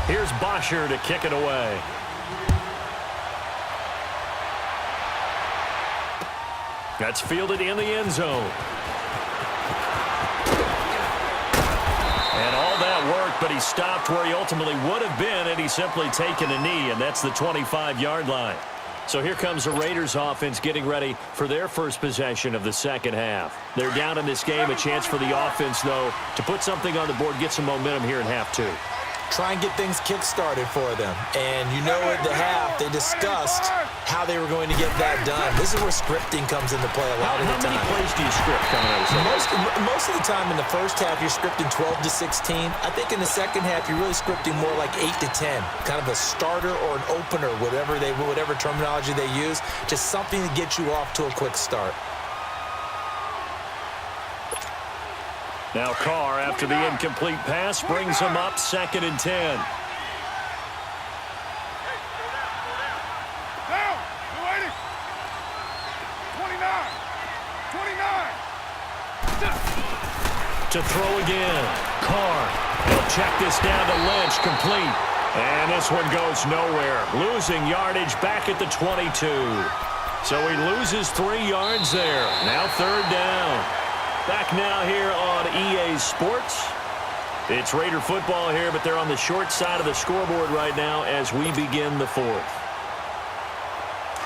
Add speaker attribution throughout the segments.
Speaker 1: Here's Bosher to kick it away. That's fielded in the end zone. And all that work, but he stopped where he ultimately would have been had he simply taken a knee, and that's the 25-yard line. So here comes the Raiders offense getting ready for their first possession of the second half. They're down in this game. A chance for the offense, though, to put something on the board, get some momentum here in half two.
Speaker 2: Try and get things kick-started for them. And you know at the half, they discussed how they were going to get that done. This is where scripting comes into play a lot of the time.
Speaker 1: How many plays do you script coming out of the
Speaker 2: Most of the time in the first half, you're scripting 12 to 16. I think in the second half, you're really scripting more like 8 to 10. Kind of a starter or an opener, whatever terminology they use. Just something to get you off to a quick start.
Speaker 1: Now Carr, after the incomplete pass, brings him up 2nd and 10. To throw again. Carr. He'll check this down to Lynch. Complete. And this one goes nowhere. Losing yardage back at the 22. So he loses 3 yards there. Now 3rd down. Back now here on EA Sports. It's Raider football here, but they're on the short side of the scoreboard right now as we begin the 4th.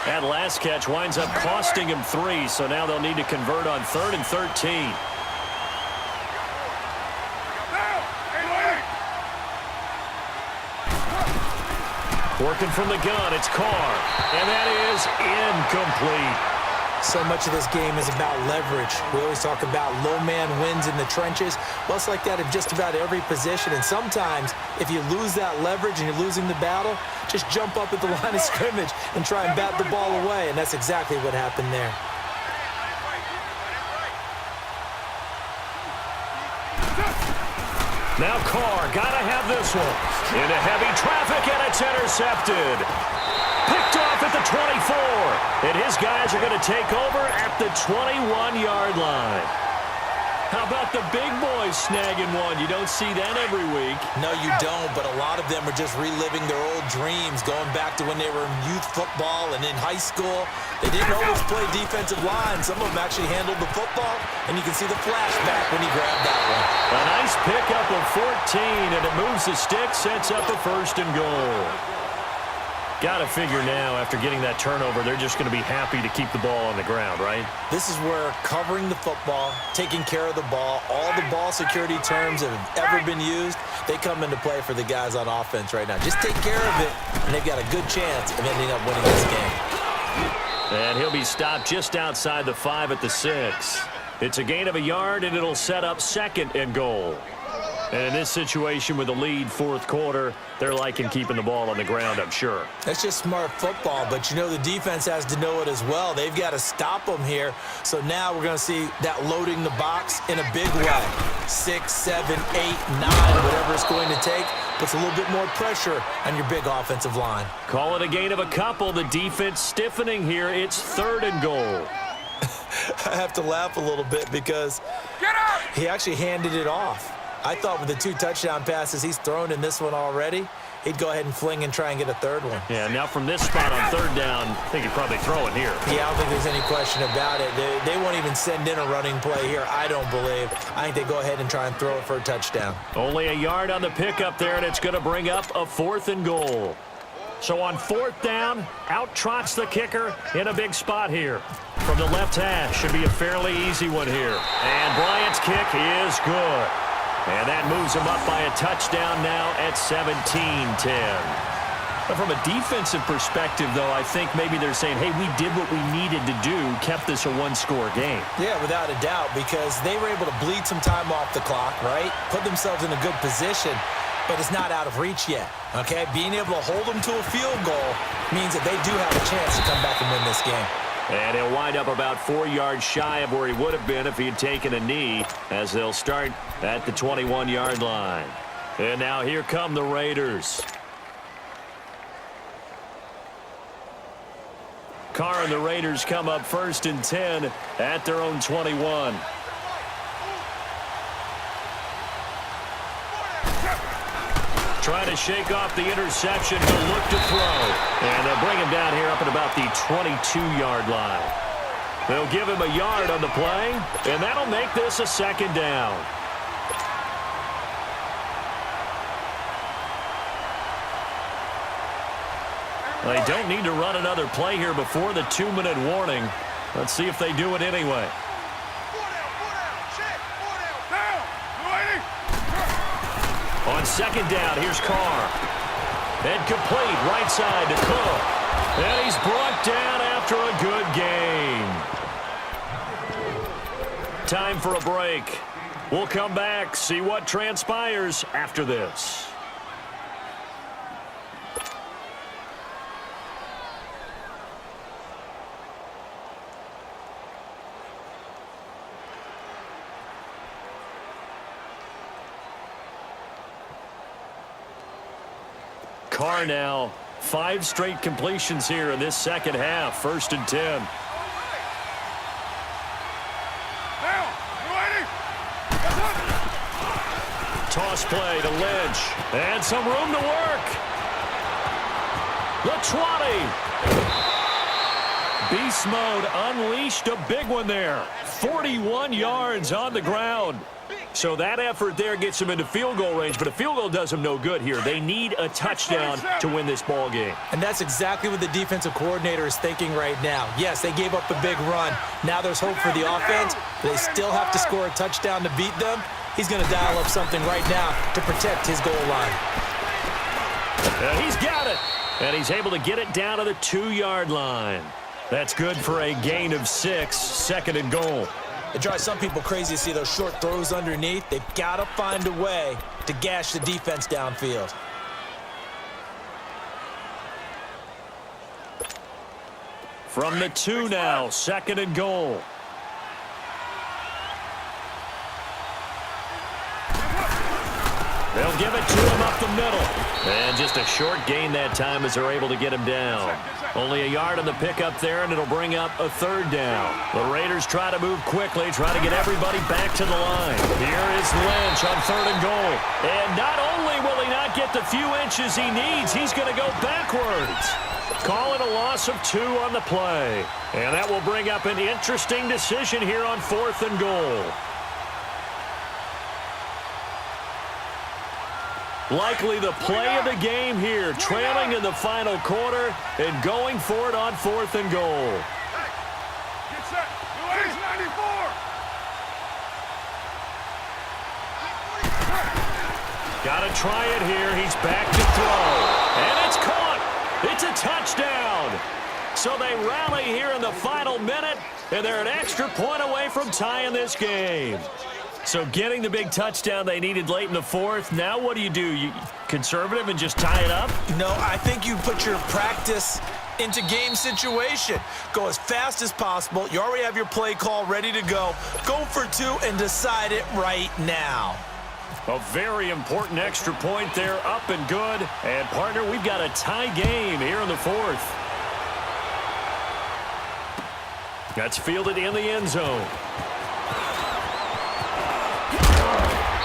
Speaker 1: That last catch winds up costing him 3, so now they'll need to convert on 3rd and 13. Working from the gun, it's Carr, and that is incomplete.
Speaker 2: So much of this game is about leverage. We always talk about low man wins in the trenches. Well, it's like that in just about every position. And sometimes, if you lose that leverage and you're losing the battle, just jump up at the line of scrimmage and try and bat the ball away. And that's exactly what happened there.
Speaker 1: Now Carr, gotta have this one. Into heavy traffic, and it's intercepted. Picked off at the 24. And his guys are going to take over at the 21-yard line. How about the big boys snagging one? You don't see that every week.
Speaker 2: No, you don't, but a lot of them are just reliving their old dreams, going back to when they were in youth football and in high school. They didn't always play defensive line. Some of them actually handled the football, and you can see the flashback when he grabbed that one.
Speaker 1: A nice pickup of 14, and it moves the stick, sets up a 1st and goal. Got to figure now, after getting that turnover, they're just going to be happy to keep the ball on the ground, right?
Speaker 2: This is where covering the football, taking care of the ball, all the ball security terms that have ever been used, they come into play for the guys on offense right now. Just take care of it, and they've got a good chance of ending up winning this game.
Speaker 1: And he'll be stopped just outside the 5 at the 6. It's a gain of a yard, and it'll set up 2nd and goal. And in this situation with the lead 4th quarter, they're liking keeping the ball on the ground, I'm sure.
Speaker 2: That's just smart football, but you know the defense has to know it as well. They've got to stop them here. So now we're going to see that loading the box in a big way. 6, 7, 8, 9, whatever it's going to take, puts a little bit more pressure on your big offensive line.
Speaker 1: Call it a gain of a couple. The defense stiffening here. It's 3rd and goal.
Speaker 2: I have to laugh a little bit because he actually handed it off. I thought with the 2 touchdown passes he's thrown in this one already, he'd go ahead and fling and try and get a 3rd one.
Speaker 1: Yeah, now from this spot on 3rd down, I think he'd probably throw it here.
Speaker 2: Yeah, I don't think there's any question about it. They won't even send in a running play here, I don't believe. I think they go ahead and try and throw it for a touchdown.
Speaker 1: Only a yard on the pickup there, and it's going to bring up a 4th and goal. So on 4th down, out trots the kicker in a big spot here. From the left hash, should be a fairly easy one here. And Bryant's kick is good. And that moves him up by a touchdown now at 17-10. But from a defensive perspective, though, I think maybe they're saying, hey, we did what we needed to do, kept this a 1-score game.
Speaker 2: Yeah, without a doubt, because they were able to bleed some time off the clock, right? Put themselves in a good position, but it's not out of reach yet, okay? Being able to hold them to a field goal means that they do have a chance to come back and win this game.
Speaker 1: And he'll wind up about 4 yards shy of where he would have been if he had taken a knee, as they'll start at the 21-yard line. And now here come the Raiders. Carr and the Raiders come up 1st and 10 at their own 21. trying to shake off the interception. He'll look to throw. And they'll bring him down here up at about the 22-yard line. They'll give him a yard on the play, and that'll make this a second down. They don't need to run another play here before the 2-minute warning. Let's see if they do it anyway. On second down, here's Carr. And complete, right side to Cook. And he's brought down after a good game. Time for a break. We'll come back, see what transpires after this. Carr now, 5 straight completions here in this second half. 1st and 10. Toss play to Lynch. And some room to work. The 20. Beast mode unleashed, a big one there. 41 yards on the ground. So that effort there gets them into field goal range, but a field goal does them no good here. They need a touchdown to win this ball game. And that's exactly what the defensive coordinator is thinking right now. Yes, they gave up a big run. Now there's hope for the offense, but they still have to score a touchdown to beat them. He's going to dial up something right now to protect his goal line. He's got it, and he's able to get it down to the 2-yard line. That's good for a gain of 6, 2nd and goal. It drives some people crazy to see those short throws underneath. They've got to find a way to gash the defense downfield. From the 2 now, 2nd and goal. They'll give it to him up the middle. And just a short gain that time as they're able to get him down. Only a yard on the pickup there, and it'll bring up a 3rd down. The Raiders try to move quickly, try to get everybody back to the line. Here is Lynch on 3rd and goal. And not only will he not get the few inches he needs, he's going to go backwards. Call it a loss of 2 on the play. And that will bring up an interesting decision here on 4th and goal. Likely the play of the game here, trailing in the final quarter and going for it on 4th and goal.
Speaker 3: Hey, get set. 94.
Speaker 1: Got to try it here. He's back to throw. And it's caught. It's a touchdown. So they rally here in the final minute, and they're an extra point away from tying this game. So getting the big touchdown they needed late in the 4th. Now what do? You conservative and just tie it up?
Speaker 2: No, I think you put your practice into game situation. Go as fast as possible. You already have your play call ready to go. Go for 2 and decide it right now.
Speaker 1: A very important extra point there, up and good. And, partner, we've got a tie game here in the 4th. That's fielded in the end zone.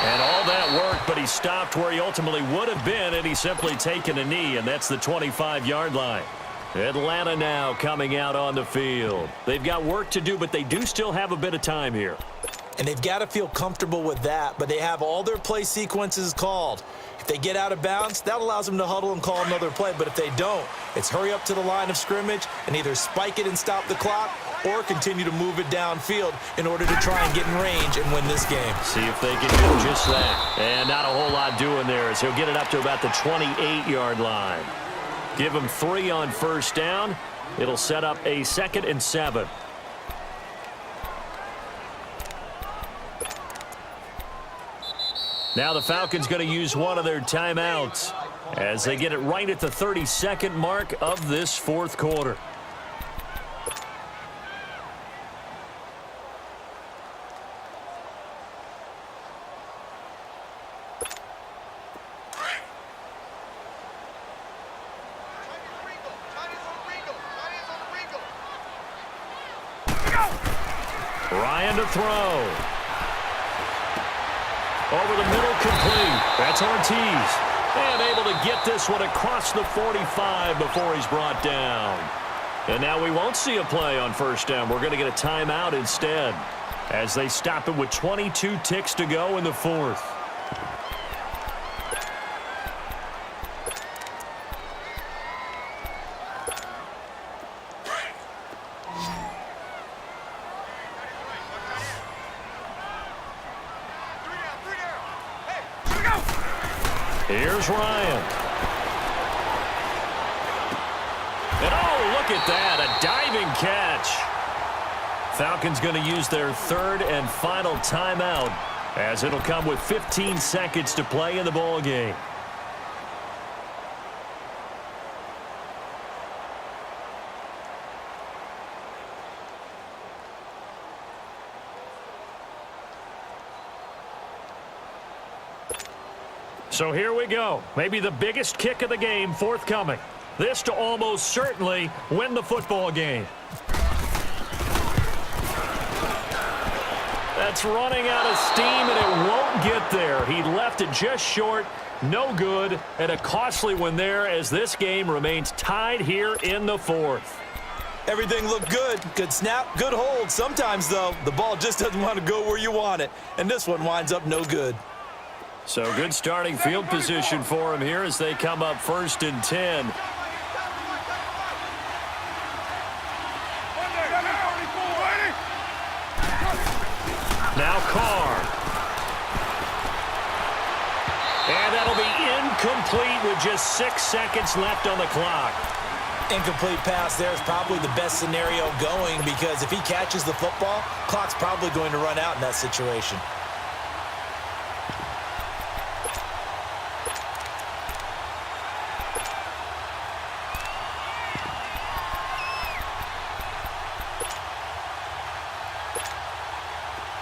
Speaker 1: And all that worked, but he stopped where he ultimately would have been, and he's simply taken a knee, and that's the 25-yard line. Atlanta now coming out on the field. They've got work to do, but they do still have a bit of time here.
Speaker 2: And they've got to feel comfortable with that, but they have all their play sequences called. If they get out of bounds, that allows them to huddle and call another play, but if they don't, it's hurry up to the line of scrimmage and either spike it and stop the clock or continue to move it downfield in order to try and get in range and win this game.
Speaker 1: See if they can do just that. And not a whole lot doing there as he'll get it up to about the 28-yard line. Give him 3 on 1st down. It'll set up a 2nd and 7. Now the Falcons going to use one of their timeouts as they get it right at the 32nd mark of this 4th quarter. Ryan to throw. Over the middle, complete. That's Ortiz. And able to get this one across the 45 before he's brought down. And now we won't see a play on first down. We're going to get a timeout instead as they stop it with 22 ticks to go in the fourth. Here's Ryan. And oh, look at that, a diving catch. Falcons going to use their third and final timeout as it'll come with 15 seconds to play in the ball game. So here we go. Maybe the biggest kick of the game forthcoming. This to almost certainly win the football game. That's running out of steam, and it won't get there. He left it just short. No good, and a costly one there as this game remains tied here in the fourth.
Speaker 2: Everything looked good. Good snap, good hold. Sometimes, though, the ball just doesn't want to go where you want it, and this one winds up no good.
Speaker 1: So good starting field position for him here as they come up 1st and 10. Now Carr. And that'll be incomplete with just 6 seconds left on the clock.
Speaker 2: Incomplete pass there is probably the best scenario going because if he catches the football, clock's probably going to run out in that situation.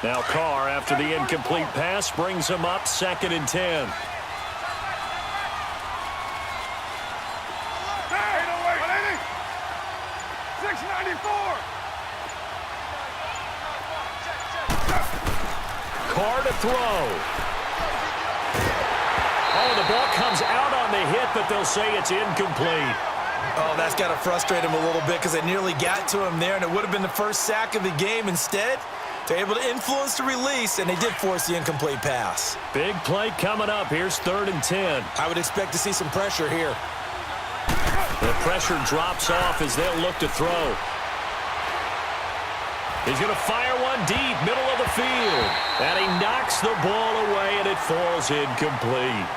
Speaker 1: Now Carr, after the incomplete pass, brings him up 2nd and 10. Carr to throw. Oh, the ball comes out on the hit, but they'll say it's incomplete.
Speaker 2: Oh, that's got to frustrate him a little bit because it nearly got to him there, and it would have been the first sack of the game. Instead, they're able to influence the release, and they did force the incomplete pass.
Speaker 1: Big play coming up. Here's 3rd and 10.
Speaker 2: I would expect to see some pressure here.
Speaker 1: The pressure drops off as they'll look to throw. He's going to fire one deep, middle of the field. And he knocks the ball away, and it falls incomplete.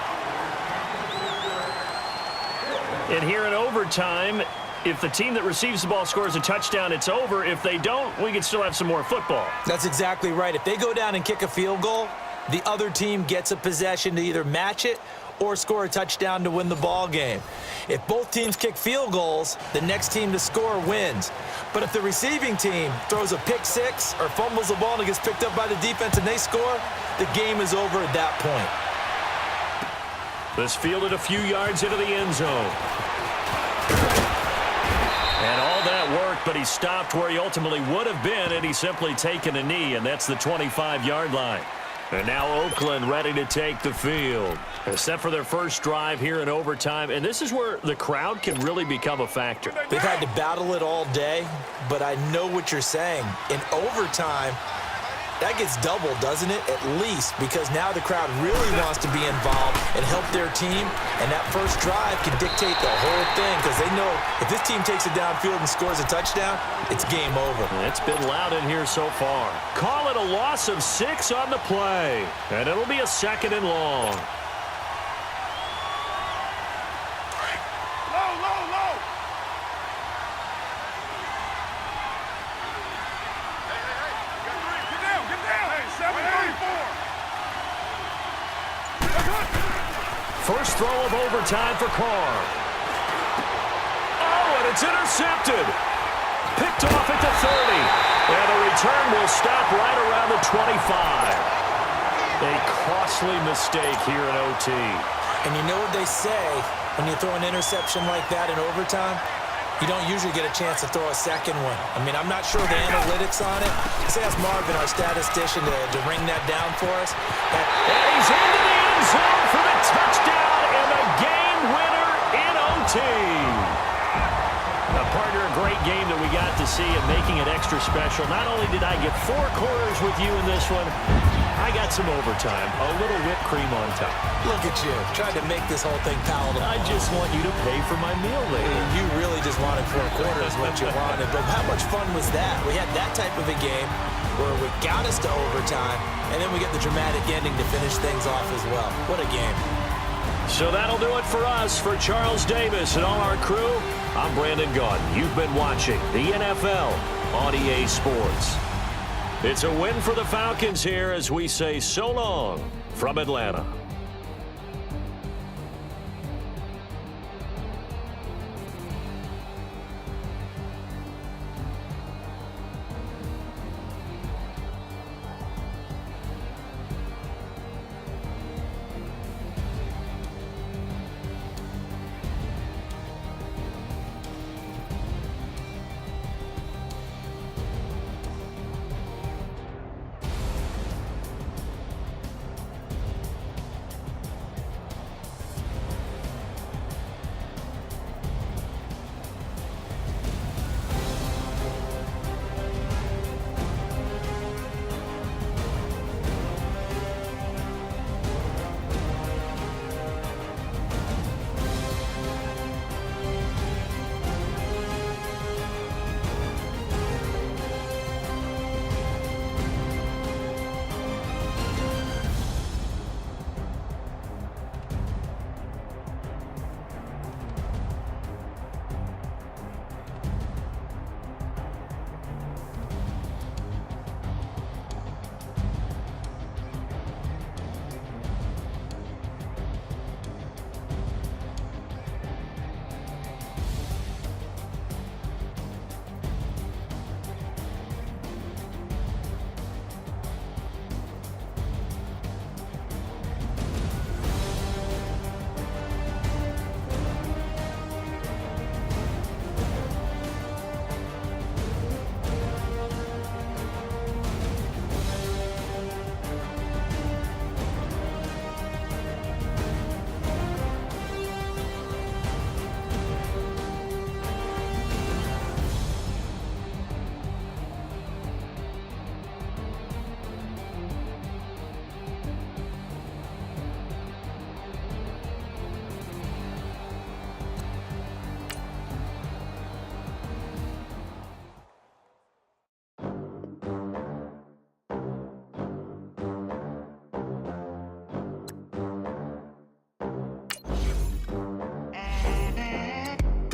Speaker 1: And here in overtime, if the team that receives the ball scores a touchdown, it's over. If they don't, we can still have some more football.
Speaker 2: That's exactly right. If they go down and kick a field goal, the other team gets a possession to either match it or score a touchdown to win the ball game. If both teams kick field goals, the next team to score wins. But if the receiving team throws a pick six or fumbles the ball and it gets picked up by the defense and they score, the game is over at that point.
Speaker 1: This fielded a few yards into the end zone. And all that worked, but he stopped where he ultimately would have been, and he's simply taken a knee, and that's the 25-yard line. And now Oakland ready to take the field. Except for their first drive here in overtime, and this is where the crowd can really become a factor.
Speaker 2: They've had to battle it all day, but I know what you're saying. In overtime, that gets doubled, doesn't it? At least, because now the crowd really wants to be involved and help their team, and that first drive can dictate the whole thing because they know if this team takes it downfield and scores a touchdown, it's game over.
Speaker 1: It's been loud in here so far. Call it a loss of 6 on the play, and it'll be a 2nd and long. First throw of overtime for Carr. Oh, and it's intercepted. Picked off at the 30. And the return will stop right around the 25. A costly mistake here in OT.
Speaker 2: And you know what they say when you throw an interception like that in overtime? You don't usually get a chance to throw a second one. I mean, I'm not sure the analytics on it. Let's ask Marvin, our statistician, to ring that down for us.
Speaker 1: And he's into the end zone for the touchdown, And the game winner in OT. Now, partner, a great game that we got to see and making it extra special. Not only did I get 4 quarters with you in this one, I got some overtime, a little whipped cream on top.
Speaker 2: Look at you, trying to make this whole thing palatable.
Speaker 1: I just want you to pay for my meal later.
Speaker 2: You really just wanted 4 quarters what you wanted, but how much fun was that? We had that type of a game where we got us to overtime, and then we get the dramatic ending to finish things off as well. What a game.
Speaker 1: So that'll do it for us. For Charles Davis and all our crew, I'm Brandon Gaudin. You've been watching the NFL on EA Sports. It's a win for the Falcons here as we say so long from Atlanta.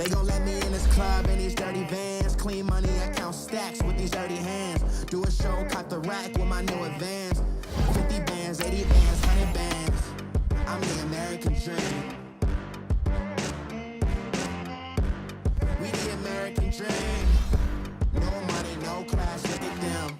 Speaker 4: They gon' let me in this club in these dirty vans. Clean money, I count stacks with these dirty hands. Do a show, cop the rack with my new advance. 50 bands, 80 bands, 100 bands. I'm the American dream. We the American dream. No money, no class, look at them.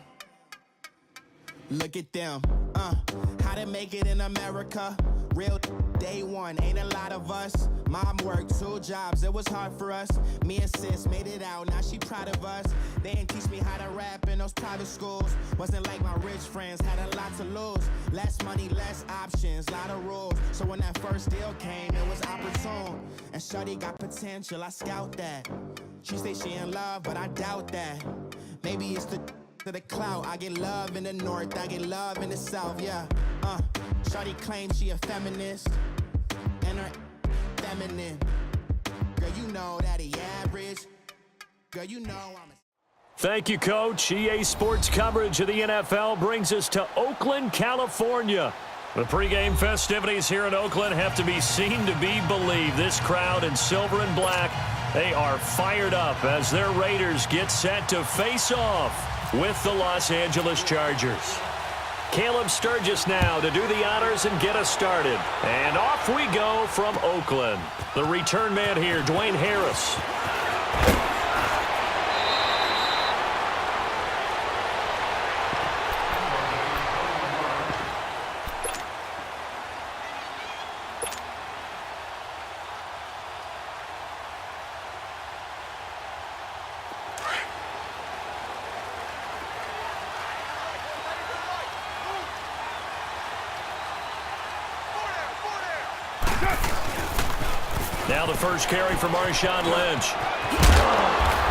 Speaker 4: Look at them, how to make it in America. Real day one, ain't a lot of us. Mom worked 2 jobs, it was hard for us. Me and sis made it out, now she proud of us. They didn't teach me how to rap in those private schools. Wasn't like my rich friends, had a lot to lose. Less money, less options, lot of rules. So when that first deal came, it was opportune. And shorty got potential, I scout that. She say she in love, but I doubt that. Maybe it's to the clout. I get love in the north, I get love in the south, yeah. Shorty claims she a feminist, and her feminine. Girl, you know that he average. Girl, you know I'm a...
Speaker 1: Thank you, Coach. EA Sports coverage of the NFL brings us to Oakland, California. The pregame festivities here in Oakland have to be seen to be believed. This crowd in silver and black, they are fired up as their Raiders get set to face off with the Los Angeles Chargers. Caleb Sturgis now to do the honors and get us started. And off we go from Oakland. The return man here, Dwayne Harris. Now the first carry for Marshawn Lynch.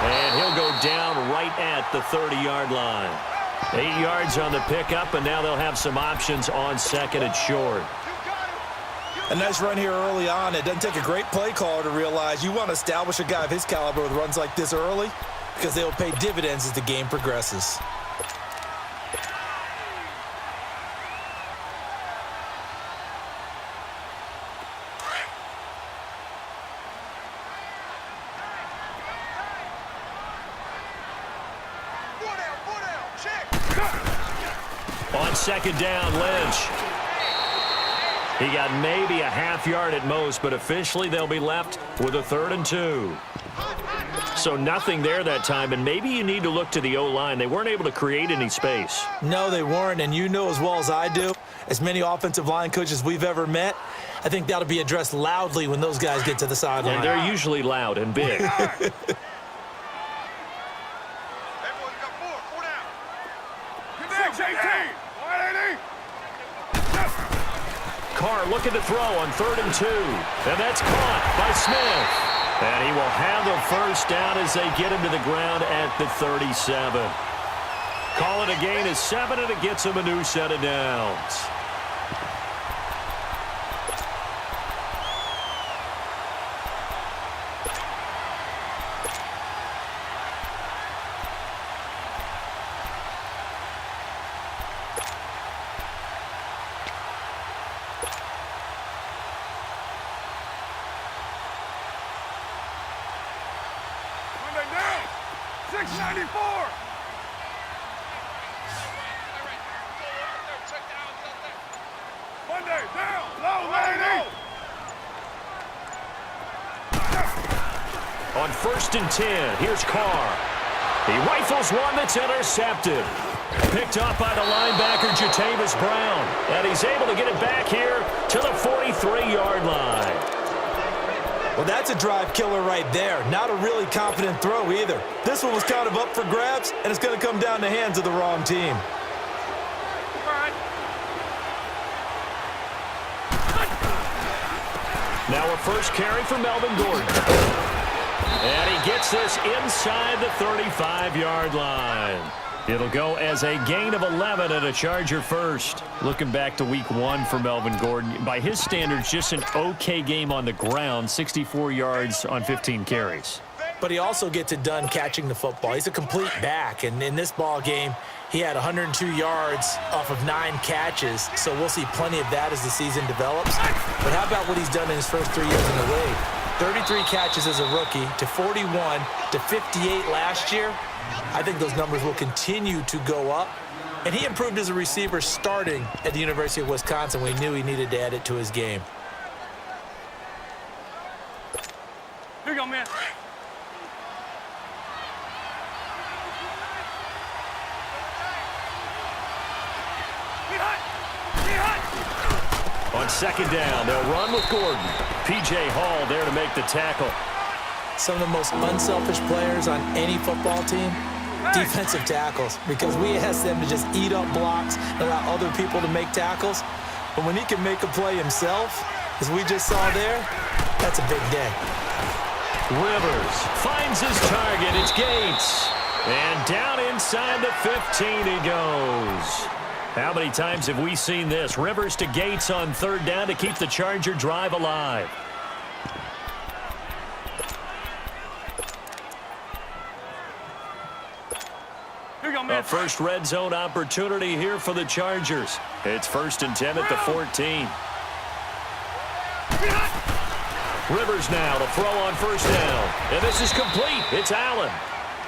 Speaker 1: And he'll go down right at the 30-yard line. 8 yards on the pickup, and now they'll have some options on second and short.
Speaker 2: A nice run here early on. It doesn't take a great play caller to realize you want to establish a guy of his caliber with runs like this early because they will pay dividends as the game progresses.
Speaker 1: On second down, Lynch. He got maybe a half yard at most, but officially they'll be left with a 3rd and 2. So nothing there that time, and maybe you need to look to the O-line. They weren't able to create any space.
Speaker 2: No, they weren't, and you know as well as I do, as many offensive line coaches we've ever met, I think that'll be addressed loudly when those guys get to the sideline.
Speaker 1: And they're usually loud and big. Carr looking to throw on 3rd and 2. And that's caught by Smith. And he will have the first down as they get him to the ground at the 37. Call it a gain of 7, and it gets him a new set of downs. On 1st and 10, here's Carr. He rifles one that's intercepted. Picked off by the linebacker, Jatavis Brown. And he's able to get it back here to the 43-yard line.
Speaker 2: Well, that's a drive killer right there. Not a really confident throw either. This one was kind of up for grabs, and it's going to come down the hands of the wrong team.
Speaker 1: Now a first carry for Melvin Gordon. And he gets this inside the 35-yard line. It'll go as a gain of 11 and a Charger first. Looking back to week 1 for Melvin Gordon, by his standards, just an okay game on the ground, 64 yards on 15 carries.
Speaker 2: But he also gets it done catching the football. He's a complete back, and in this ball game, he had 102 yards off of 9 catches, so we'll see plenty of that as the season develops. But how about what he's done in his first 3 years in the league? 33 catches as a rookie to 41 to 58 last year. I think those numbers will continue to go up. And he improved as a receiver starting at the University of Wisconsin. We knew he needed to add it to his game.
Speaker 3: Here you go, man.
Speaker 1: On second down, they'll run with Gordon. P.J. Hall there to make the tackle.
Speaker 2: Some of the most unselfish players on any football team, defensive tackles, because we ask them to just eat up blocks and allow other people to make tackles. But when he can make a play himself, as we just saw there, that's a big day.
Speaker 1: Rivers finds his target. It's Gates. And down inside the 15 he goes. How many times have we seen this? Rivers to Gates on 3rd down to keep the Charger drive alive.
Speaker 3: Here you go, man.
Speaker 1: A first red zone opportunity here for the Chargers. It's 1st and 10 at the 14. Rivers now to throw on 1st down. And this is complete. It's Allen.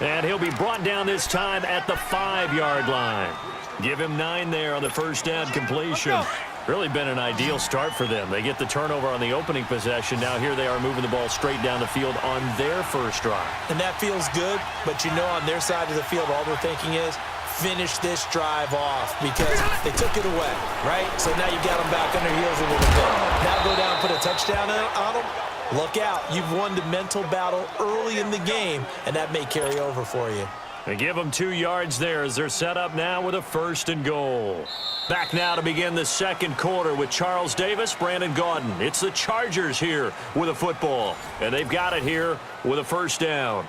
Speaker 1: And he'll be brought down this time at the 5-yard line. Give him 9 there on the 1st down completion. Really been an ideal start for them. They get the turnover on the opening possession. Now here they are moving the ball straight down the field on their first drive.
Speaker 2: And that feels good, but you know on their side of the field all they're thinking is finish this drive off because they took it away, right? So now you got them back on their heels a little bit. Now go down and put a touchdown on them. Look out. You've won the mental battle early in the game, and that may carry over for you.
Speaker 1: They give them 2 yards there as they're set up now with a 1st and goal. Back now to begin the second quarter with Charles Davis, Brandon Gaudin. It's the Chargers here with a football, and they've got it here with a 1st down.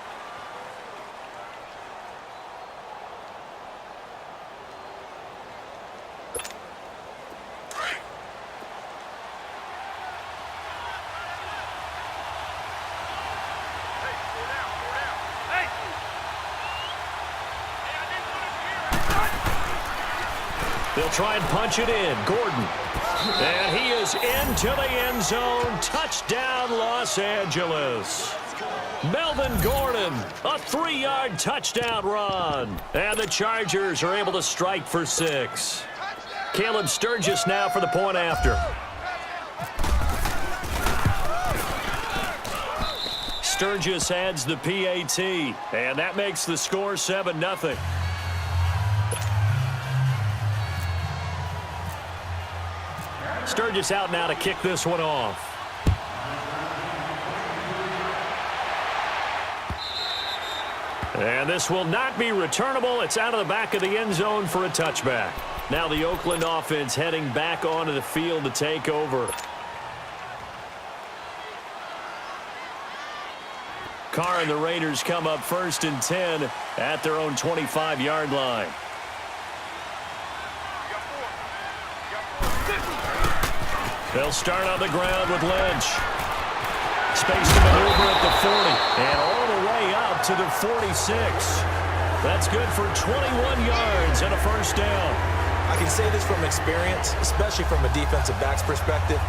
Speaker 1: They'll try and punch it in. Gordon. And he is into the end zone. Touchdown, Los Angeles. Melvin Gordon, a 3-yard touchdown run. And the Chargers are able to strike for 6. Caleb Sturgis now for the point after. Sturgis adds the PAT. And that makes the score 7-0. Sturgis out now to kick this one off. And this will not be returnable. It's out of the back of the end zone for a touchback. Now the Oakland offense heading back onto the field to take over. Carr and the Raiders come up 1st and 10 at their own 25-yard line. They'll start on the ground with Lynch. Space to maneuver at the 40. And all the way up to the 46. That's good for 21 yards and a 1st down.
Speaker 2: I can say this from experience, especially from a defensive back's perspective.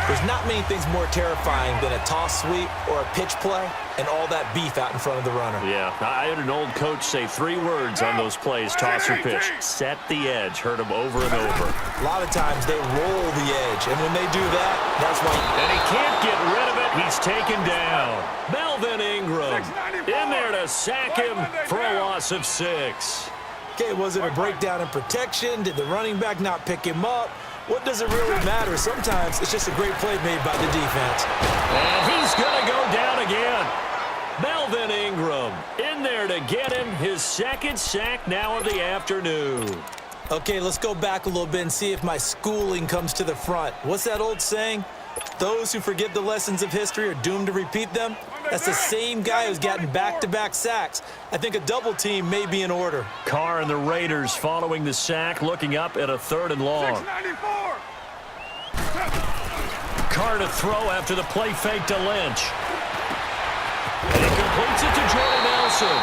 Speaker 2: There's not many things more terrifying than a toss sweep or a pitch play and all that beef out in front of the runner.
Speaker 1: Yeah, I heard an old coach say 3 words on those plays, toss or pitch. Set the edge. Heard him over and over.
Speaker 2: A lot of times they roll the edge, and when they do that, that's why.
Speaker 1: And he can't get rid of it. He's taken down. Melvin Ingram in there to sack him for a loss of 6.
Speaker 2: Okay, was it a breakdown in protection? Did the running back not pick him up? What does it really matter? Sometimes it's just a great play made by the defense.
Speaker 1: And he's going to go down again. Melvin Ingram in there to get him his 2nd sack now of the afternoon.
Speaker 2: Okay, let's go back a little bit and see if my schooling comes to the front. What's that old saying? Those who forget the lessons of history are doomed to repeat them. That's the same guy who's gotten back-to-back sacks. I think a double team may be in order.
Speaker 1: Carr and the Raiders following the sack, looking up at a 3rd and long.
Speaker 3: 694.
Speaker 1: Carr to throw after the play fake to Lynch. And he completes it to Jordan Nelson.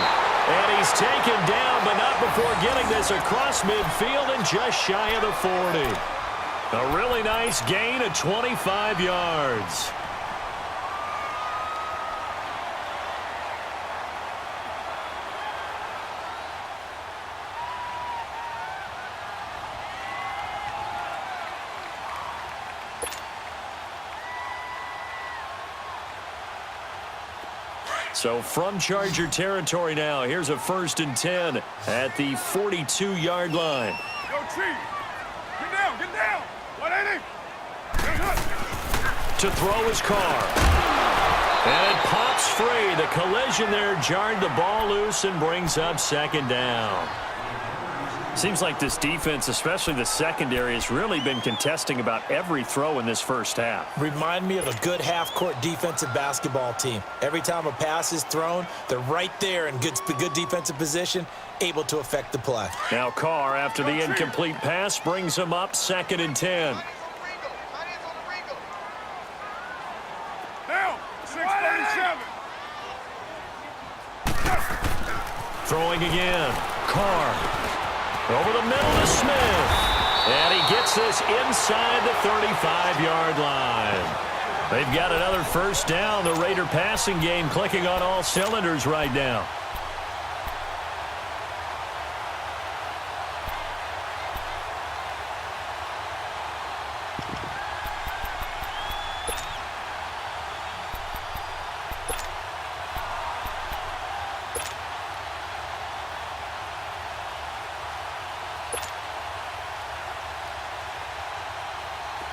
Speaker 1: And he's taken down, but not before getting this across midfield and just shy of the 40. A really nice gain of 25 yards. So from Charger territory now, here's a 1st and 10 at the 42-yard line.
Speaker 3: Yo, Chief. Get down, get down. 180.
Speaker 1: To throw his Carr. And it pops free. The collision there jarred the ball loose and brings up 2nd down. Seems like this defense, especially the secondary, has really been contesting about every throw in this 1st half.
Speaker 2: Remind me of a good half-court defensive basketball team. Every time a pass is thrown, they're right there in good defensive position, able to affect the play.
Speaker 1: Now Carr, after the incomplete pass, brings him up 2nd and 10.
Speaker 3: Down. 637.
Speaker 1: Throwing again. Carr. Over the middle to Smith. And he gets this inside the 35-yard line. They've got another 1st down. The Raider passing game clicking on all cylinders right now.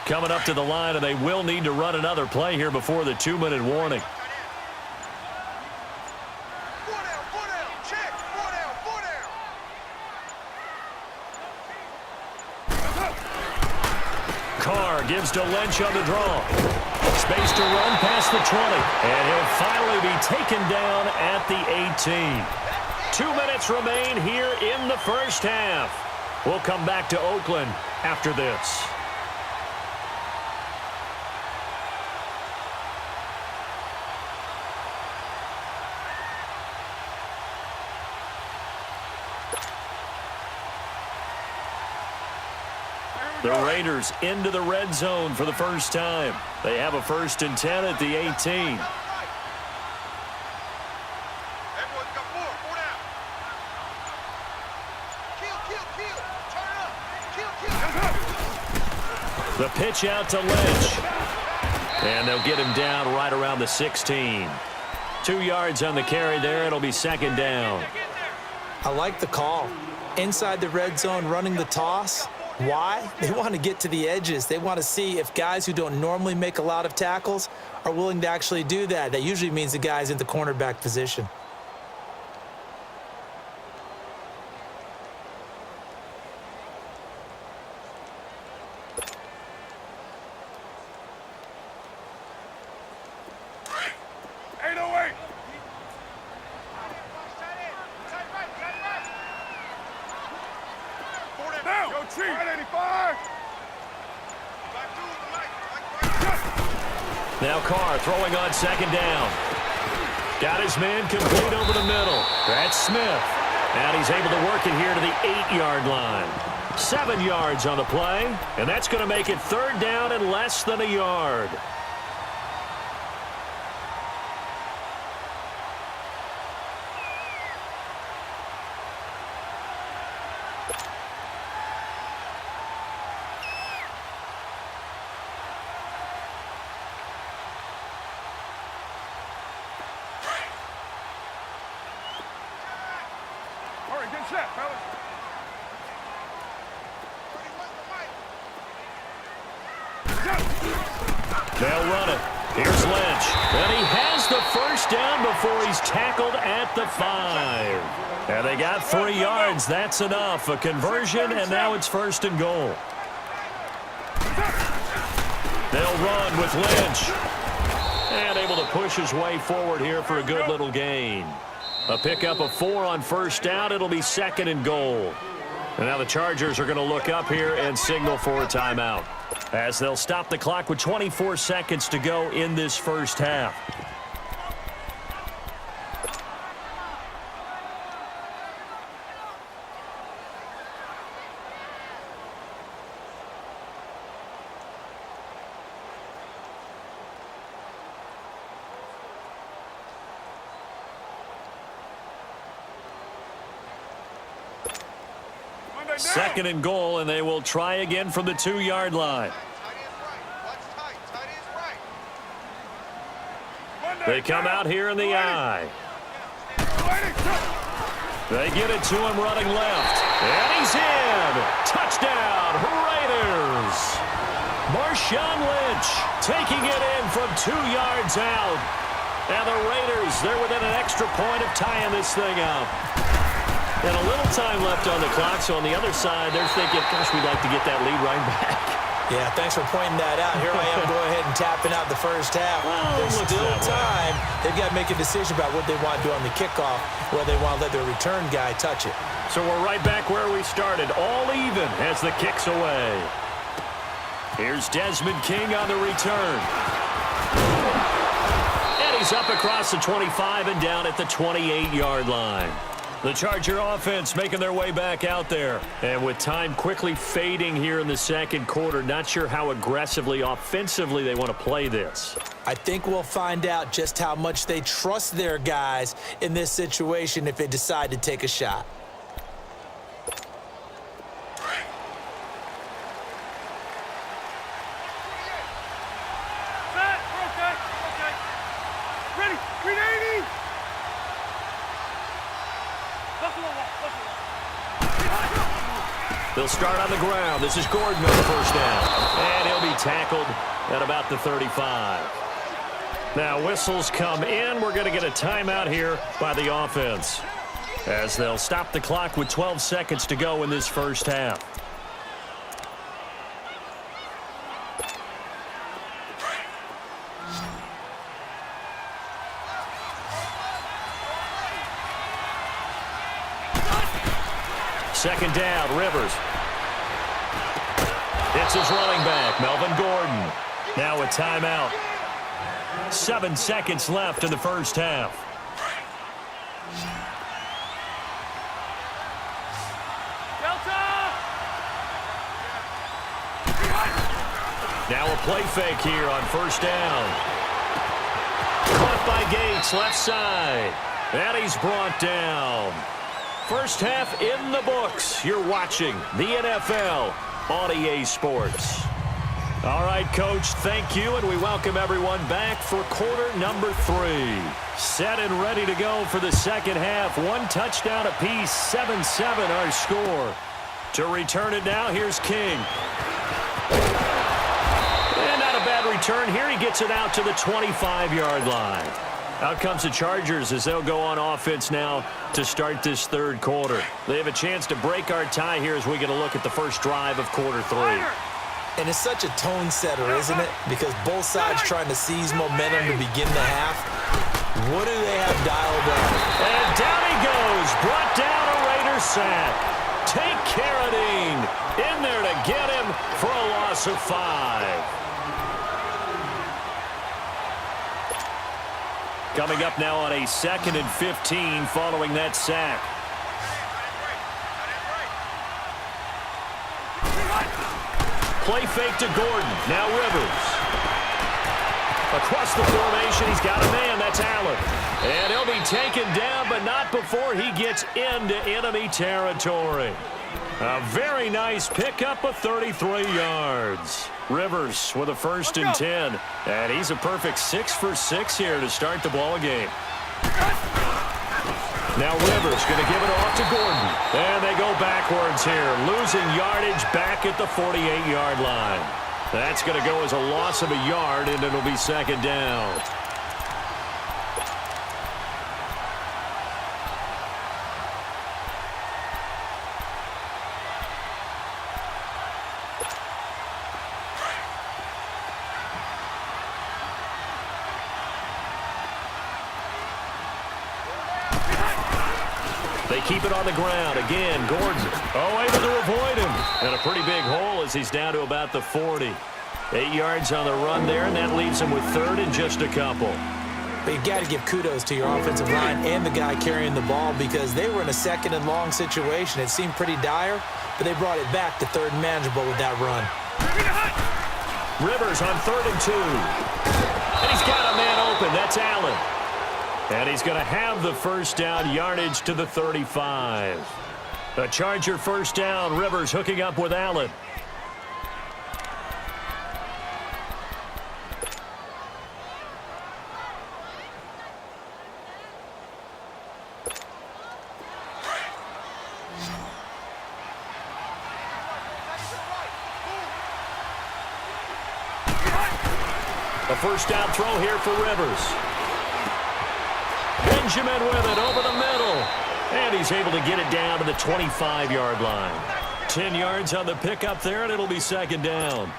Speaker 1: Coming up to the line, and they will need to run another play here before the 2-minute warning. Carr gives to Lynch on the draw. Space to run past the 20. And he'll finally be taken down at the 18. 2 minutes remain here in the first half. We'll come back to Oakland after this. The Raiders into the red zone for the first time. They have a 1st and 10 at the 18. The pitch out to Lynch. And they'll get him down right around the 16. 2 yards on the carry there. It'll be 2nd down.
Speaker 2: I like the call. Inside the red zone, running the toss. Why? They want to get to the edges. They want to see if guys who don't normally make a lot of tackles are willing to actually do that. That usually means the guy's in the cornerback position.
Speaker 1: Now Carr throwing on 2nd down. Got his man complete over the middle. That's Smith. And he's able to work it here to the 8-yard line. 7 yards on the play. And that's going to make it 3rd down and less than a yard. They'll run it. Here's Lynch. And he has the 1st down before he's tackled at the 5. And they got 3 yards. That's enough. A conversion, and now it's 1st and goal. They'll run with Lynch. And able to push his way forward here for a good little gain. A pickup of 4 on 1st down. It'll be 2nd and goal. And now the Chargers are going to look up here and signal for a timeout, as they'll stop the clock with 24 seconds to go in this first half. Second and goal, and they will try again from the 2-yard line. They come out here in the I. They get it to him running left. And he's in. Touchdown, Raiders. Marshawn Lynch taking it in from 2 yards out. And the Raiders, they're within an extra point of tying this thing up. And a little time left on the clock, so on the other side, they're thinking, gosh, we'd like to get that lead right back.
Speaker 2: Yeah, thanks for pointing that out. Here I am going ahead and tapping out the first half.
Speaker 1: Well,
Speaker 2: there's still time. They've got to make a decision about what they want to do on the kickoff, whether they want to let their return guy touch it.
Speaker 1: So we're right back where we started, all even as the kick's away. Here's Desmond King on the return. And he's up across the 25 and down at the 28-yard line. The Charger offense making their way back out there. And with time quickly fading here in the second quarter, not sure how aggressively, offensively they want to play this.
Speaker 2: I think we'll find out just how much they trust their guys in this situation if they decide to take a shot.
Speaker 1: They'll start on the ground. This is Gordon on the first down. And he'll be tackled at about the 35. Now whistles come in. We're going to get a timeout here by the offense, as they'll stop the clock with 12 seconds to go in this first half. Second down, Rivers. It's his running back, Melvin Gordon. Now a timeout. 7 seconds left in the first half. Now a play fake here on first down. Caught by Gates, left side. And he's brought down. First half in the books. You're watching the NFL on EA Sports. All right, Coach, thank you, and we welcome everyone back for quarter number 3. Set and ready to go for the second half. 1 touchdown apiece, 7-7 our score. To return it now, here's King. And not a bad return here. He gets it out to the 25-yard line. Out comes the Chargers as they'll go on offense now to start this third quarter. They have a chance to break our tie here as we get a look at the first drive of quarter 3.
Speaker 2: And it's such a tone setter, isn't it? Because both sides trying to seize momentum to begin the half. What do they have dialed up?
Speaker 1: And down he goes. Brought down a Raider sack. Take Carradine in there to get him for a loss of 5. Coming up now on a 2nd and 15 following that sack. Play fake to Gordon. Now Rivers. Across the formation, he's got a man. That's Allen. And he'll be taken down, but not before he gets into enemy territory. A very nice pickup of 33 yards. Rivers with a 1st and 10. And he's a perfect 6 for 6 here to start the ball game. Now Rivers going to give it off to Gordon. And they go backwards here. Losing yardage back at the 48-yard line. That's going to go as a loss of a yard, and it'll be 2nd down. They keep it on the ground. Again, Gordon. Oh, able to avoid him. And a pretty big hole as he's down to about the 40. 8 yards on the run there, and that leaves him with 3rd and just a couple.
Speaker 2: But you've got to give kudos to your offensive line and the guy carrying the ball because they were in a 2nd and long situation. It seemed pretty dire, but they brought it back to 3rd and manageable with that run.
Speaker 1: Rivers on 3rd and 2. And he's got a man open. That's Allen. And he's going to have the first down, yardage to the 35. A Charger first down. Rivers hooking up with Allen. A first down throw here for Rivers. Benjamin with it over the middle. And he's able to get it down to the 25-yard line. 10 yards on the pickup there, and it'll be 2nd down.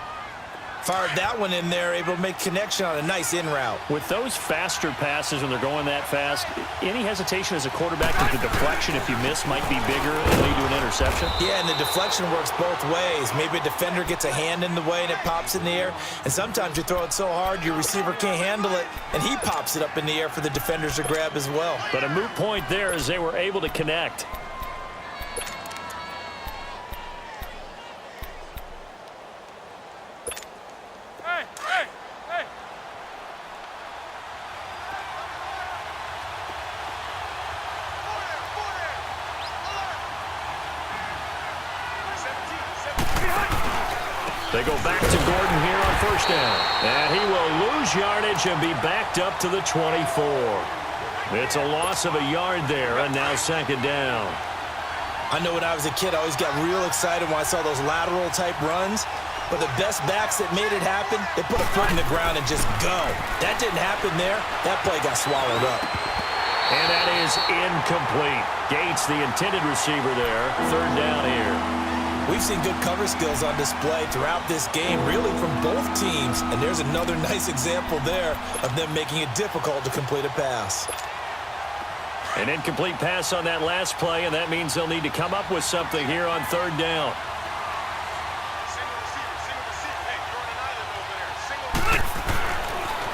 Speaker 2: Fired that one in there, able to make connection on a nice in route.
Speaker 5: With those faster passes when they're going that fast, any hesitation as a quarterback that the deflection, if you miss, might be bigger and lead to an interception?
Speaker 2: Yeah, and the deflection works both ways. Maybe a defender gets a hand in the way and it pops in the air. And sometimes you throw it so hard your receiver can't handle it, and he pops it up in the air for the defenders to grab as well.
Speaker 5: But a moot point there as they were able to connect.
Speaker 1: They go back to Gordon here on first down. And he will lose yardage and be backed up to the 24. It's a loss of a yard there, and now 2nd down.
Speaker 2: I know when I was a kid, I always got real excited when I saw those lateral-type runs. But the best backs that made it happen, they put a foot in the ground and just go. That didn't happen there. That play got swallowed up.
Speaker 1: And that is incomplete. Gates, the intended receiver there. 3rd down here.
Speaker 2: We've seen good cover skills on display throughout this game, really from both teams. And there's another nice example there of them making it difficult to complete a pass.
Speaker 1: An incomplete pass on that last play, and that means they'll need to come up with something here on third down.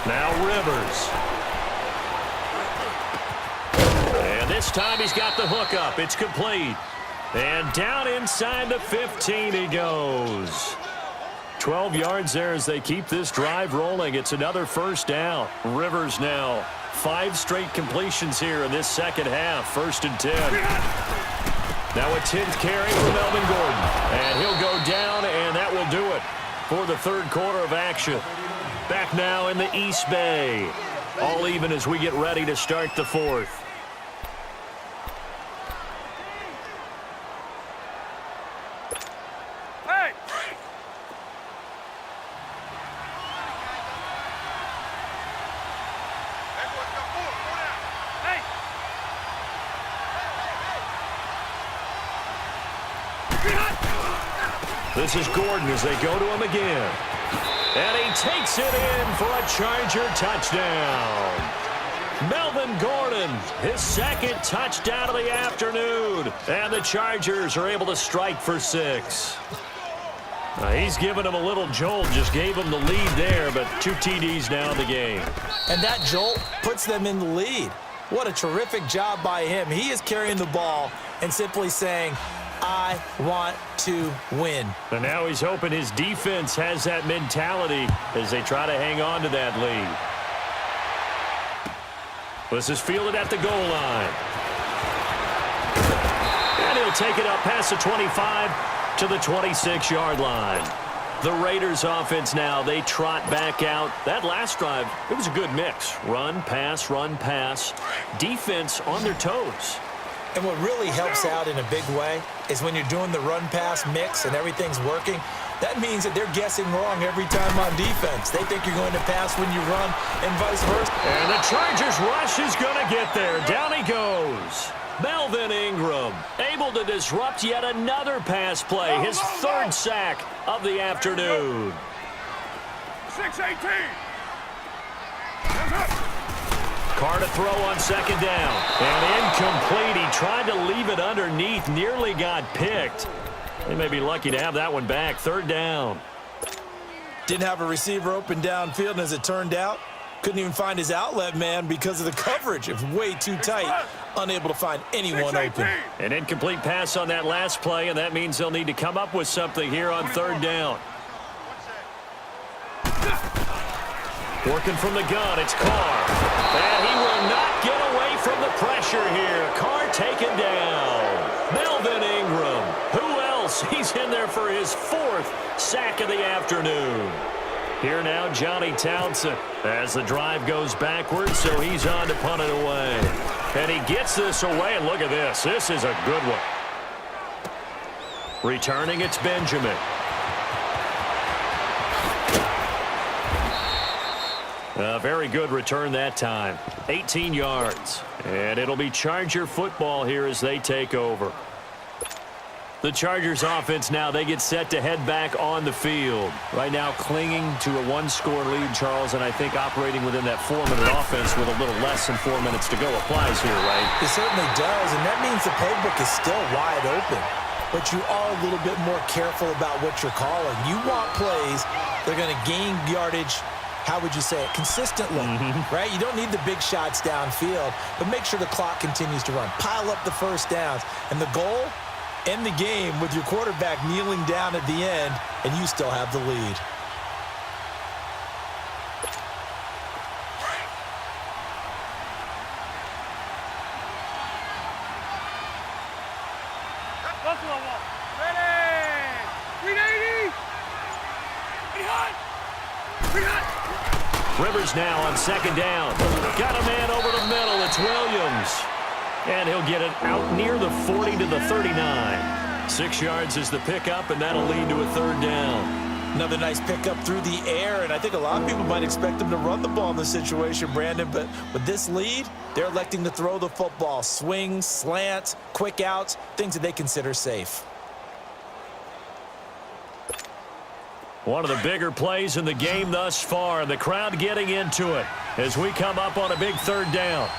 Speaker 1: Now Rivers. And this time he's got the hook up. It's complete. And down inside the 15 he goes. 12 yards there as they keep this drive rolling. It's another first down. Rivers now 5 straight completions here in this second half. 1st and 10. Now a 10th carry for Melvin Gordon. And he'll go down, and that will do it for the third quarter of action. Back now in the East Bay. All even as we get ready to start the fourth. This is Gordon as they go to him again. And he takes it in for a Charger touchdown. Melvin Gordon, his second touchdown of the afternoon. And the Chargers are able to strike for 6. He's given him a little jolt, just gave him the lead there, but 2 TDs now in the game.
Speaker 2: And that jolt puts them in the lead. What a terrific job by him. He is carrying the ball and simply saying, I want to win.
Speaker 1: And now he's hoping his defense has that mentality as they try to hang on to that lead. This is fielded at the goal line. And he'll take it up past the 25 to the 26-yard line. The Raiders offense now, they trot back out. That last drive, it was a good mix. Run, pass, defense on their toes.
Speaker 2: And what really helps out in a big way is when you're doing the run-pass mix and everything's working, that means that they're guessing wrong every time on defense. They think you're going to pass when you run and vice versa.
Speaker 1: And the Chargers rush is going to get there. Down he goes. Melvin Ingram able to disrupt yet another pass play. His 3rd sack of the afternoon.
Speaker 3: 6-18.
Speaker 1: Carr to throw on 2nd down. And incomplete. He tried to leave it underneath. Nearly got picked. They may be lucky to have that one back. 3rd down.
Speaker 2: Didn't have a receiver open downfield, and as it turned out, couldn't even find his outlet man because of the coverage. It was way too tight. Unable to find anyone open.
Speaker 1: An incomplete pass on that last play, and that means they'll need to come up with something here on 3rd down. Working from the gun, it's Carr. And he will not get away from the pressure here. Carr taken down. Melvin Ingram. Who else? He's in there for his 4th sack of the afternoon. Here now, Johnny Townsend as the drive goes backwards, so he's on to punt it away. And he gets this away, and look at this. This is a good one. Returning, it's Benjamin. A very good return that time. 18 yards. And it'll be Charger football here as they take over. The Chargers offense now, they get set to head back on the field. Right now clinging to a 1-score lead, Charles, and I think operating within that 4-minute offense with a little less than 4 minutes to go applies here, right?
Speaker 2: It certainly does, and that means the playbook is still wide open. But you are a little bit more careful about what you're calling. You want plays that are going to gain yardage, how would you say it, consistently, right? You don't need the big shots downfield, but make sure the clock continues to run. Pile up the first downs, and the goal, end the game with your quarterback kneeling down at the end, and you still have the lead.
Speaker 1: Rivers now on 2nd down. Got a man over the middle. It's Williams. And he'll get it out near the 40 to the 39. 6 yards is the pickup, and that'll lead to a 3rd down.
Speaker 2: Another nice pickup through the air, and I think a lot of people might expect them to run the ball in this situation, Brandon, but with this lead, they're electing to throw the football. Swings, slants, quick outs, things that they consider safe.
Speaker 1: One of the bigger plays in the game thus far, and the crowd getting into it as we come up on a big 3rd down.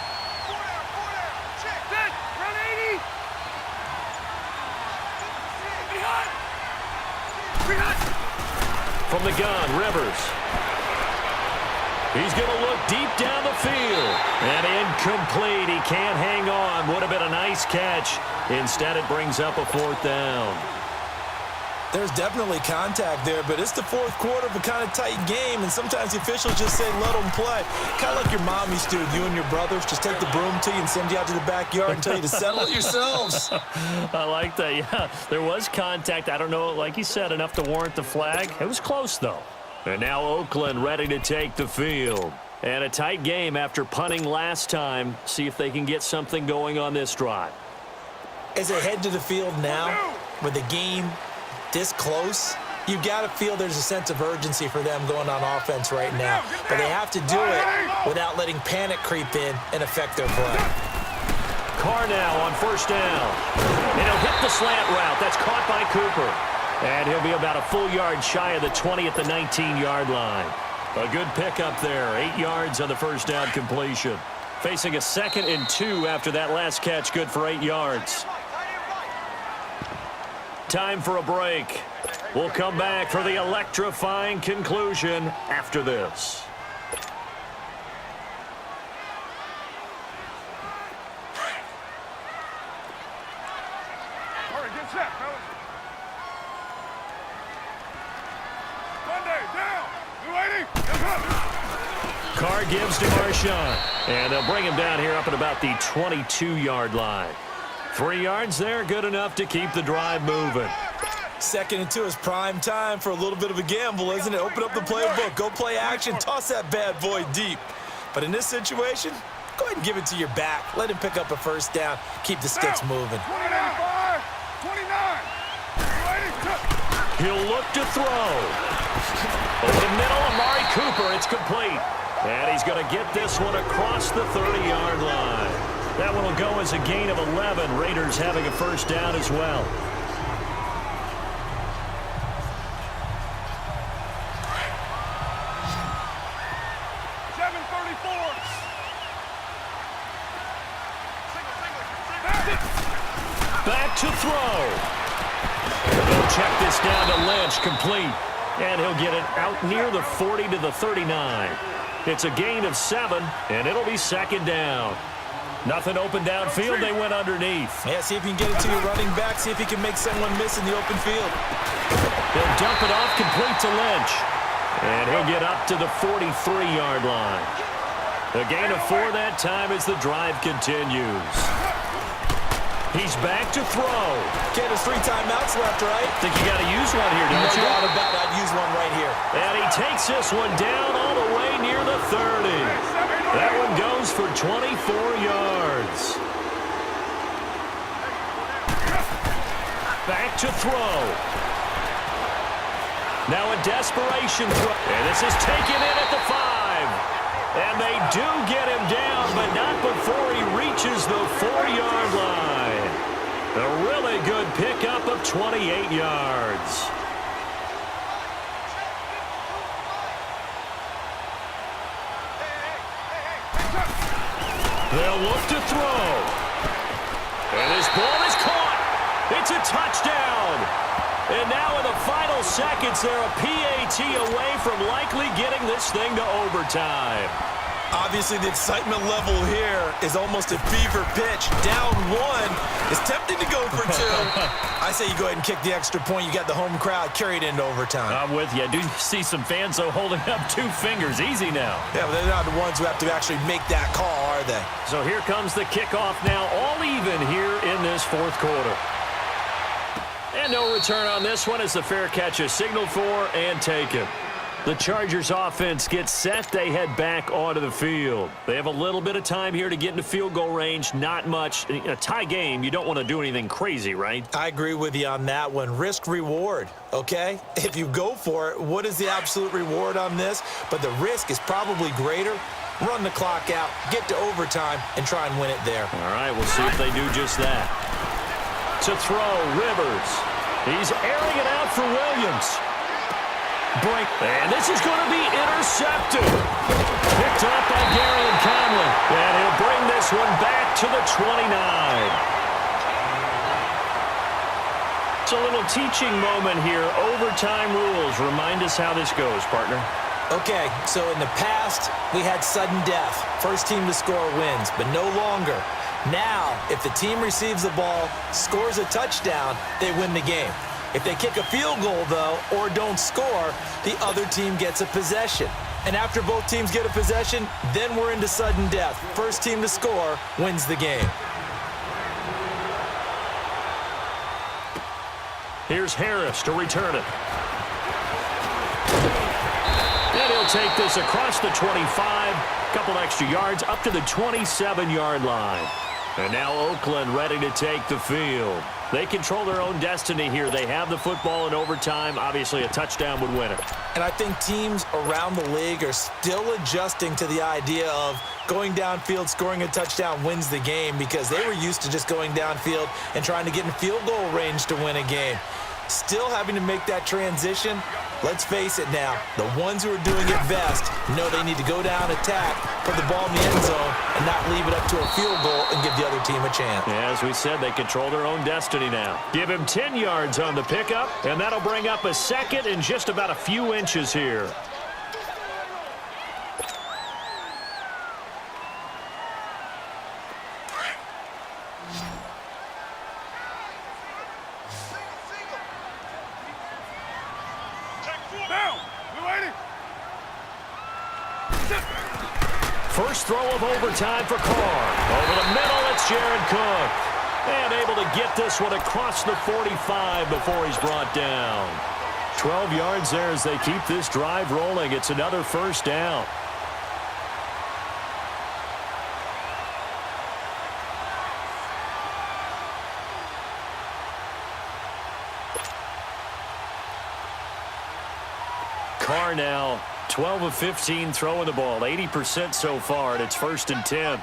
Speaker 3: Check.
Speaker 1: From the gun, Rivers. He's going to look deep down the field. And incomplete. He can't hang on. Would have been a nice catch. Instead, it brings up a fourth down.
Speaker 2: There's definitely contact there, but it's the fourth quarter of a kind of tight game, and sometimes the officials just say, let them play. Kind of like your mom used to, you and your brothers, just take the broom to you and send you out to the backyard and tell you to settle it yourselves.
Speaker 5: I like that, yeah. There was contact. I don't know, like you said, enough to warrant the flag. It was close, though.
Speaker 1: And now Oakland ready to take the field. And a tight game after punting last time. See if they can get something going on this drive.
Speaker 2: As they head to the field now, with the game this close, you've got to feel there's a sense of urgency for them going on offense right now. But they have to do it without letting panic creep in and affect their play.
Speaker 1: Carr now on first down. And he'll hit the slant route. That's caught by Cooper. And he'll be about a full yard shy of the 20 at the 19-yard line. A good pickup there. 8 yards on the first down completion. Facing a 2nd and 2 after that last catch. Good for 8 yards. Time for a break. We'll come back for the electrifying conclusion after this.
Speaker 3: All right, get set, fellas. Monday, down. You 80? Yes, sir.
Speaker 1: Carr gives to Marshawn. And they'll bring him down here up at about the 22-yard line. 3 yards there, good enough to keep the drive moving.
Speaker 2: 2nd and 2 is prime time for a little bit of a gamble, isn't it? Open up the playbook, go play action, toss that bad boy deep. But in this situation, go ahead and give it to your back. Let him pick up a first down, keep the sticks moving.
Speaker 3: 29. 29.
Speaker 1: He'll look to throw. Over the middle, Amari Cooper, it's complete. And he's going to get this one across the 30-yard line. That one will go as a gain of 11. Raiders having a first down as well. Back to throw. They'll check this down to Lynch, complete. And he'll get it out near the 40 to the 39. It's a gain of 7, and it'll be 2nd down. Nothing open downfield, they went underneath.
Speaker 2: Yeah, see if you can get it to your running back, see if he can make someone miss in the open field.
Speaker 1: He'll dump it off, complete to Lynch. And he'll get up to the 43-yard line. A gain of 4 that time as the drive continues. He's back to throw.
Speaker 2: Get his 3 timeouts left, right?
Speaker 1: Think you got to use one here, don't you?
Speaker 2: No doubt about it. I'd use one right here.
Speaker 1: And he takes this one down all the way near the 30. That one goes for 24 yards. Back to throw. Now a desperation throw. And this is taken in at the 5. And they do get him down, but not before he reaches the 4-yard line. A really good pickup of 28 yards. They'll look to throw. And this ball is caught. It's a touchdown. And now in the final seconds, they're a PAT away from likely getting this thing to overtime.
Speaker 2: Obviously, the excitement level here is almost a fever pitch. Down 1. It's tempting to go for 2. I say you go ahead and kick the extra point. You got the home crowd, carry it into overtime.
Speaker 5: I'm with you. I do see some fans, though, holding up 2 fingers. Easy now.
Speaker 2: Yeah, but they're not the ones who have to actually make that call, are they?
Speaker 1: So here comes the kickoff now, all even here in this 4th quarter. And no return on this one as the fair catch is signaled for and taken. The Chargers offense gets set. They head back onto the field. They have a little bit of time here to get into field goal range. Not much. In a tie game, you don't want to do anything crazy, right?
Speaker 2: I agree with you on that one. Risk reward, okay? If you go for it, what is the absolute reward on this? But the risk is probably greater. Run the clock out, get to overtime, and try and win it there.
Speaker 1: All right, we'll see if they do just that. To throw, Rivers. He's airing it out for Williams. Break, and this is going to be intercepted. Picked up by Gary Conley. And he'll bring this one back to the 29.
Speaker 5: It's a little teaching moment here. Overtime rules. Remind us how this goes, partner.
Speaker 2: Okay, so in the past, we had sudden death. First team to score wins, but no longer. Now, if the team receives the ball, scores a touchdown, they win the game. If they kick a field goal, though, or don't score, the other team gets a possession. And after both teams get a possession, then we're into sudden death. First team to score wins the game.
Speaker 1: Here's Harris to return it. And he'll take this across the 25, couple extra yards up to the 27-yard line. And now Oakland ready to take the field. They control their own destiny here. They have the football in overtime. Obviously, a touchdown would win it.
Speaker 2: And I think teams around the league are still adjusting to the idea of going downfield, scoring a touchdown wins the game, because they were used to just going downfield and trying to get in field goal range to win a game. Still having to make that transition. Let's face it now, the ones who are doing it best know they need to go down, attack, put the ball in the end zone, and not leave it up to a field goal and give the other team a chance.
Speaker 1: Yeah, as we said, they control their own destiny now. Give him 10 yards on the pickup, and that'll bring up a second and just about a few inches here. First throw of overtime for Carr. Over the middle, it's Jared Cook. And able to get this one across the 45 before he's brought down. 12 yards there as they keep this drive rolling. It's another first down. Carr now 12 of 15 throwing the ball, 80% so far, and it's 1st and 10.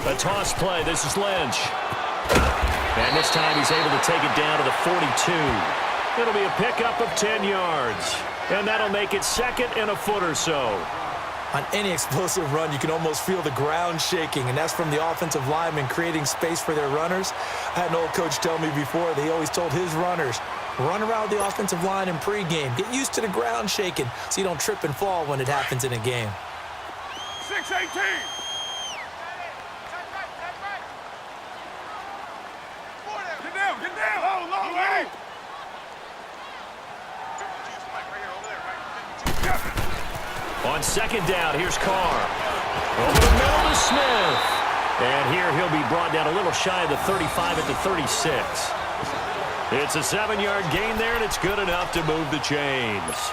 Speaker 1: A toss play. This is Lynch. And this time he's able to take it down to the 42. It'll be a pickup of 10 yards. And that'll make it 2nd and a foot or so.
Speaker 2: On any explosive run, you can almost feel the ground shaking, and that's from the offensive linemen creating space for their runners. I had an old coach tell me before, they always told his runners, run around the offensive line in pregame. Get used to the ground shaking so you don't trip and fall when it happens in a game.
Speaker 3: 6-18. Get down. Low, ready.
Speaker 1: On 2nd down, here's Carr. Over the middle to Smith. And here he'll be brought down a little shy of the 35 at the 36. It's a 7-yard gain there, and it's good enough to move the chains.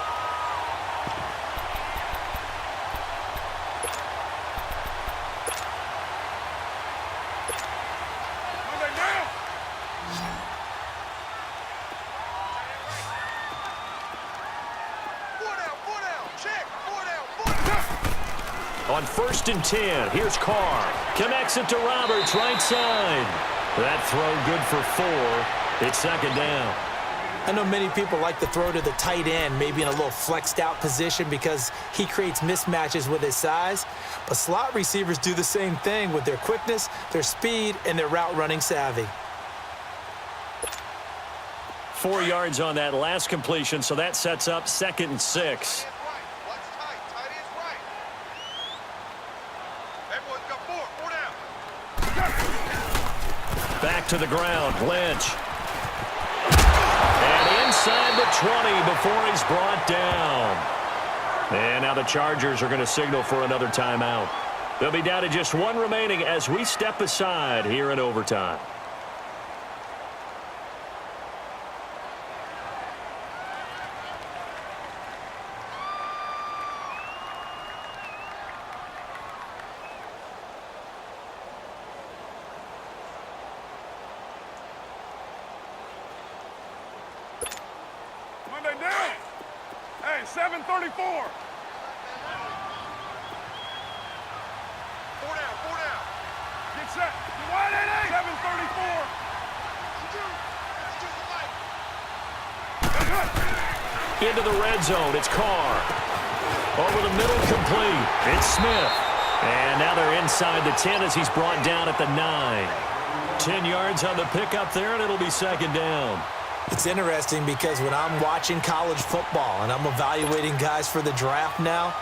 Speaker 1: On 1st and 10, here's Carr. Connects it to Roberts, right side. That throw good for 4. It's 2nd down.
Speaker 2: I know many people like to throw to the tight end, maybe in a little flexed out position because he creates mismatches with his size. But slot receivers do the same thing with their quickness, their speed, and their route running savvy.
Speaker 1: 4 yards on that last completion, so that sets up 2nd and 6. Back to the ground, Lynch. And inside the 20 before he's brought down. And now the Chargers are going to signal for another timeout. They'll be down to just 1 remaining as we step aside here in overtime.
Speaker 3: Hey, 7:34. 4 down. Get set. You wide, 7:34.
Speaker 1: into the red zone. It's Carr. Over the middle, complete. It's Smith. And now they're inside the 10 as he's brought down at the 9. 10 yards on the pickup there, and it'll be second down.
Speaker 2: It's interesting because when I'm watching college football and I'm evaluating guys for the draft now,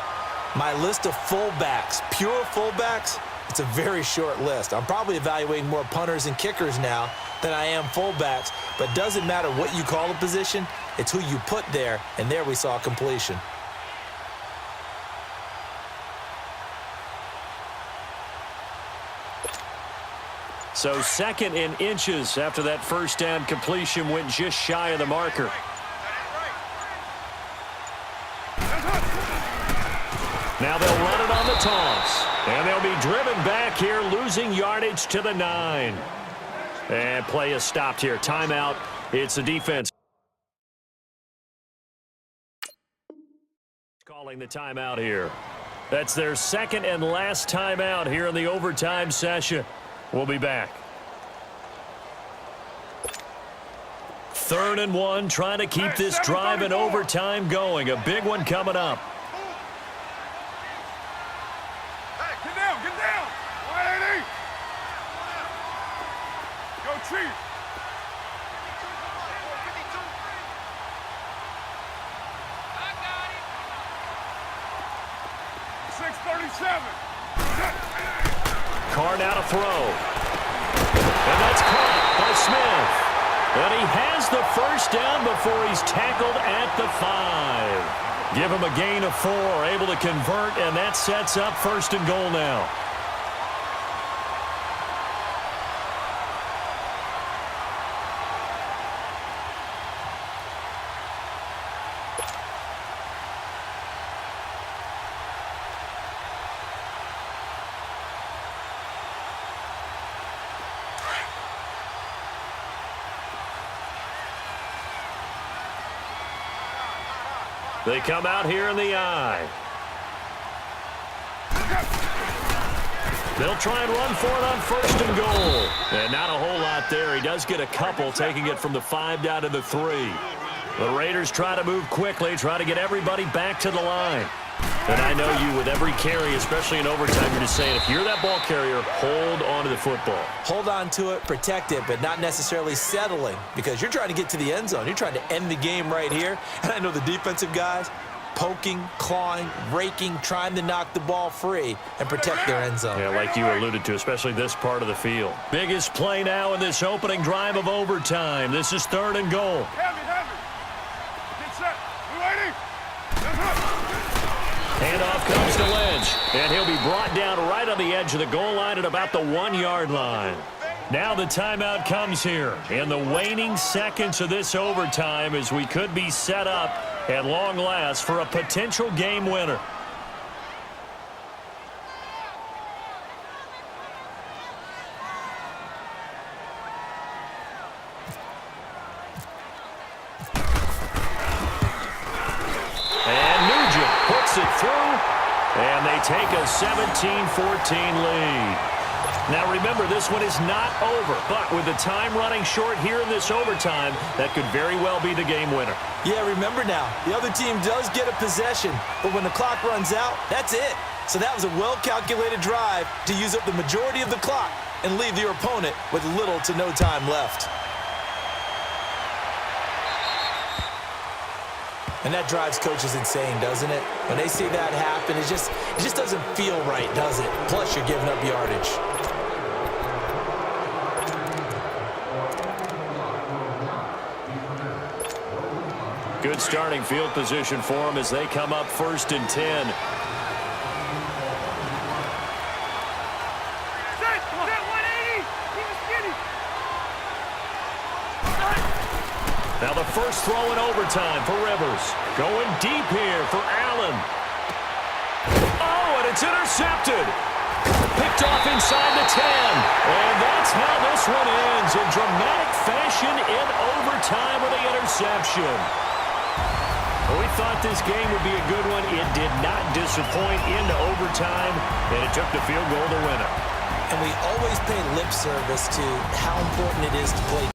Speaker 2: my list of fullbacks, pure fullbacks, it's a very short list. I'm probably evaluating more punters and kickers now than I am fullbacks, but it doesn't matter what you call a position, it's who you put there, and there we saw completion.
Speaker 1: So second in inches after that first down completion went just shy of the marker. Now they'll run it on the toss. And they'll be driven back here, losing yardage to the 9. And play is stopped here. Timeout. It's the defense calling the timeout here. That's their second and last timeout here in the overtime session. We'll be back. 3rd and 1, trying to keep this drive in overtime going. A big one coming up.
Speaker 3: Hey, get down, get down. 180. Go, Chief. I got it. 637.
Speaker 1: Carr now to throw. And that's caught by Smith. And he has the first down before he's tackled at the 5. Give him a gain of 4, able to convert, and that sets up 1st and goal now. They come out here in the eye. They'll try and run for it on 1st and goal. And not a whole lot there. He does get a couple, taking it from the 5 down to the 3. The Raiders try to move quickly, try to get everybody back to the line. And I know you, with every carry, especially in overtime, you're just saying, if you're that ball carrier, hold on to the football.
Speaker 2: Hold on to it, protect it, but not necessarily settling, because you're trying to get to the end zone. You're trying to end the game right here. And I know the defensive guys poking, clawing, raking, trying to knock the ball free and protect their end zone.
Speaker 1: Yeah, like you alluded to, especially this part of the field. Biggest play now in this opening drive of overtime. This is 3rd and goal.
Speaker 3: Heavy. Get set. 280.
Speaker 1: Handoff comes to Lynch, and he'll be brought down right on the edge of the goal line at about the 1-yard line. Now the timeout comes here in the waning seconds of this overtime, as we could be set up at long last for a potential game winner. It through, and they take a 17-14 lead. Now remember, this one is not over, but with the time running short here in this overtime, that could very well be the game winner.
Speaker 2: Yeah, remember now, the other team does get a possession, but when the clock runs out, that's it. So that was a well-calculated drive to use up the majority of the clock and leave your opponent with little to no time left. And that drives coaches insane, doesn't it? When they see that happen, it just doesn't feel right, does it? Plus, you're giving up yardage.
Speaker 1: Good starting field position for them as they come up 1st and 10. Now the first throw in overtime for Rivers. Going deep here for Allen. Oh, and it's intercepted. Picked off inside the 10. And that's how this one ends, in dramatic fashion in overtime with the interception. Well, we thought this game would be a good one. It did not disappoint into overtime, and it took the field goal to win it.
Speaker 2: And we always pay lip service to how important it is to play